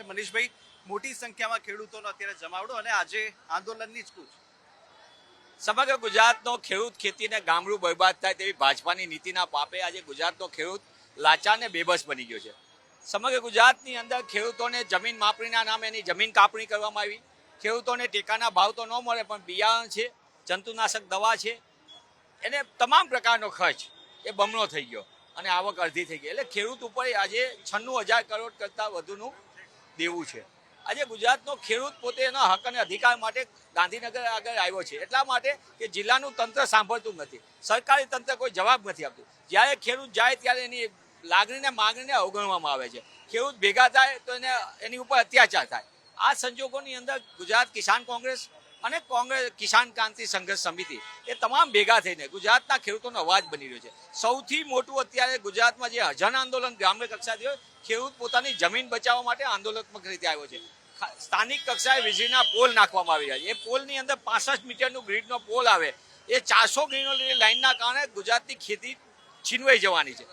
છે મનીષભાઈ, મોટી સંખ્યામાં ખેડૂતોનો અત્યારે જમાવડો અને આજે આંદોલનની જ કૂચ. સમગ્ર ગુજરાતનો ખેડૂત ખેતીને ગામડું બરબાદ થાય તેવી ભાજપાની નીતિના પાપે આજે ગુજરાતનો ખેડૂત લાચાર ને બેબસ બની ગયો છે. સમગ્ર ગુજરાતની અંદર ખેડૂતોને જમીન માપણીના નામે એની જમીન કાપણી કરવામાં આવી. ખેડૂતોને ટેકાના ભાવ તો ન મળે, પણ બિયારણ છે, જંતુનાશક દવા છે, એને તમામ પ્રકારનો ખર્ચ એ બમણો થઈ ગયો અને આવક અડધી થઈ ગઈ. એટલે ખેડૂત ઉપર આજે 96,000 કરોડ કરતાં વધુનું દેવું છે. આજે ગુજરાતનો ખેડૂત પોતે એના હક અને અધિકાર માટે ગાંધીનગર આગળ આવ્યો છે, એટલા માટે કે જિલ્લાનું તંત્ર સાંભળતું નથી, સરકારી તંત્ર કોઈ જવાબ નથી આપતું. જ્યારે ખેડૂત જાય ત્યારે એની લાગણીને માગણીને અવગણવામાં આવે છે. ખેડૂત ભેગા થાય તો એની ઉપર અત્યાચાર થાય. આ સંજોગોની અંદર ગુજરાત કિસાન કોંગ્રેસ અને કોંગ્રેસ કિસાન ક્રાંતિ સંઘર્ષ સમિતિ એ તમામ ભેગા થઈને ગુજરાતના ખેડૂતોનો અવાજ બની રહ્યો છે. સૌથી મોટું અત્યારે ગુજરાતમાં જે જન આંદોલન ગ્રામ્ય કક્ષાથી હોય, ખેડૂત પોતાની જમીન બચાવવા માટે આંદોલનાત્મક રીતે આવ્યો છે. સ્થાનિક કક્ષાએ વીજળીના પોલ નાખવામાં આવી રહ્યા છે. એ પોલની અંદર 65 મીટરનું ગ્રીડનો પોલ આવે, એ 400 ગ્રીડની લાઇનના કારણે ગુજરાતની ખેતી છીનવાઈ જવાની છે.